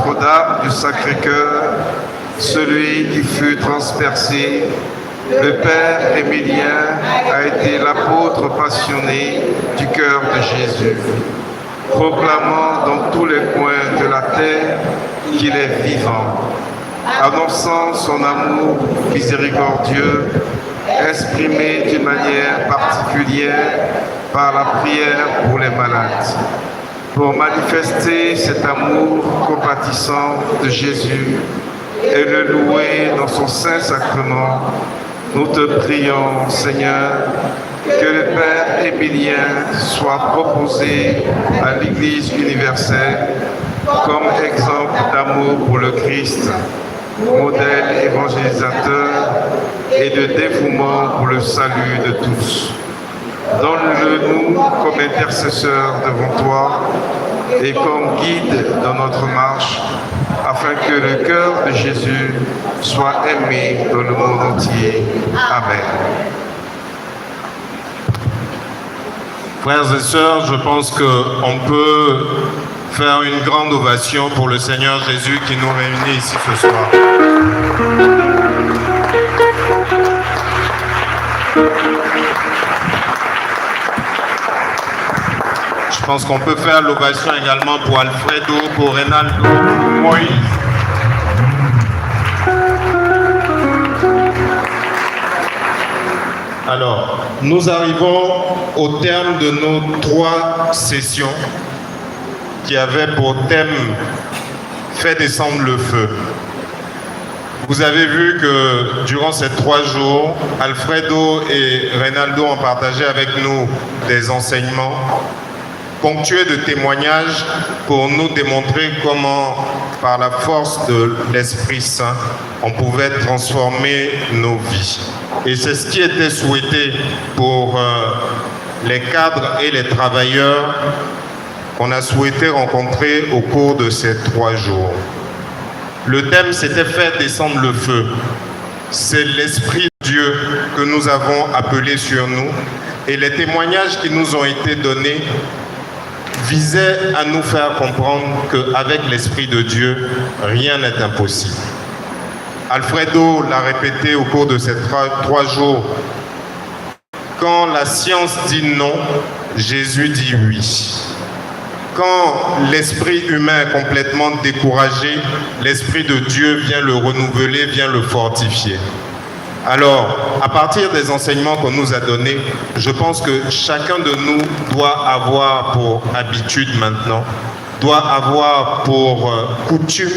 Notre-Dame du Sacré-Cœur, celui qui fut transpercé, le Père Émilien a été l'apôtre passionné du cœur de Jésus, proclamant dans tous les coins de la terre qu'il est vivant, annonçant son amour miséricordieux, exprimé d'une manière particulière par la prière pour les malades. Pour manifester cet amour compatissant de Jésus et le louer dans son Saint-Sacrement, nous te prions, Seigneur, que le Père Émilien soit proposé à l'Église universelle comme exemple d'amour pour le Christ, modèle évangélisateur et de dévouement pour le salut de tous. Donne-le-nous comme intercesseur devant toi et comme guide dans notre marche, afin que le cœur de Jésus soit aimé dans le monde entier. Amen. Frères et sœurs, je pense qu'on peut faire une grande ovation pour le Seigneur Jésus qui nous réunit ici ce soir. Je pense qu'on peut faire l'ovation également pour Alfredo, pour Reynaldo, pour Moïse. Alors, nous arrivons au terme de nos 3 sessions qui avaient pour thème « Fais descendre le feu ». Vous avez vu que durant ces 3 jours, Alfredo et Reynaldo ont partagé avec nous des enseignements ponctués de témoignages pour nous démontrer comment, par la force de l'Esprit Saint, on pouvait transformer nos vies. Et c'est ce qui était souhaité pour les cadres et les travailleurs qu'on a souhaité rencontrer au cours de ces 3 jours. Le thème, c'était « Faire descendre le feu ». C'est l'Esprit de Dieu que nous avons appelé sur nous. Et les témoignages qui nous ont été donnés visaient à nous faire comprendre qu'avec l'Esprit de Dieu, rien n'est impossible. Alfredo l'a répété au cours de ces 3 jours. Quand la science dit non, Jésus dit oui. Quand l'esprit humain est complètement découragé, l'Esprit de Dieu vient le renouveler, vient le fortifier. Alors, à partir des enseignements qu'on nous a donnés, je pense que chacun de nous doit avoir pour habitude maintenant, doit avoir pour coutume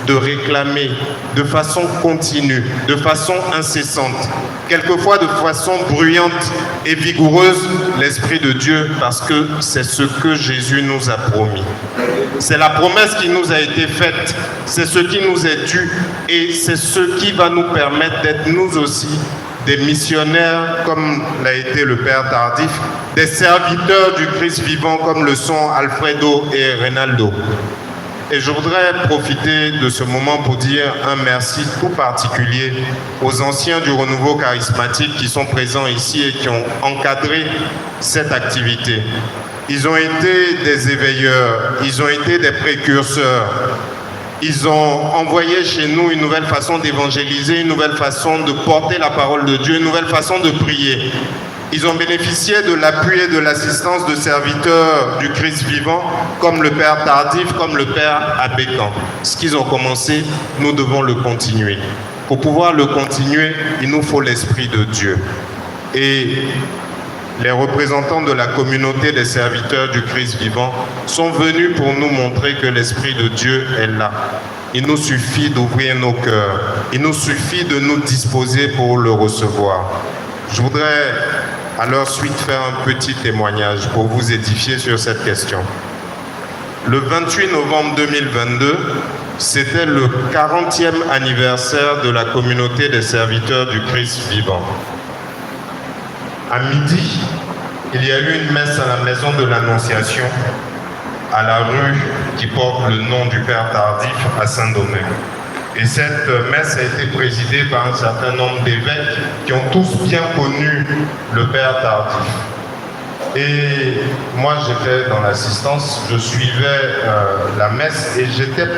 de réclamer de façon continue, de façon incessante, quelquefois de façon bruyante et vigoureuse, l'Esprit de Dieu, parce que c'est ce que Jésus nous a promis. C'est la promesse qui nous a été faite, c'est ce qui nous est dû et c'est ce qui va nous permettre d'être nous aussi des missionnaires comme l'a été le Père Tardif, des serviteurs du Christ vivant comme le sont Alfredo et Reynaldo. Et je voudrais profiter de ce moment pour dire un merci tout particulier aux anciens du renouveau charismatique qui sont présents ici et qui ont encadré cette activité. Ils ont été des éveilleurs, ils ont été des précurseurs. Ils ont envoyé chez nous une nouvelle façon d'évangéliser, une nouvelle façon de porter la parole de Dieu, une nouvelle façon de prier. Ils ont bénéficié de l'appui et de l'assistance de serviteurs du Christ vivant, comme le Père Tardif, comme le Père Abécan. Ce qu'ils ont commencé, nous devons le continuer. Pour pouvoir le continuer, il nous faut l'Esprit de Dieu. Et les représentants de la communauté des serviteurs du Christ vivant sont venus pour nous montrer que l'Esprit de Dieu est là. Il nous suffit d'ouvrir nos cœurs. Il nous suffit de nous disposer pour le recevoir. Je voudrais à leur suite faire un petit témoignage pour vous édifier sur cette question. Le 28 novembre 2022, c'était le 40e anniversaire de la communauté des serviteurs du Christ vivant. À midi, il y a eu une messe à la maison de l'Annonciation, à la rue qui porte le nom du Père Tardif à Saint-Domingue. Et cette messe a été présidée par un certain nombre d'évêques qui ont tous bien connu le Père Tardif. Et moi, j'étais dans l'assistance, je suivais la messe et j'étais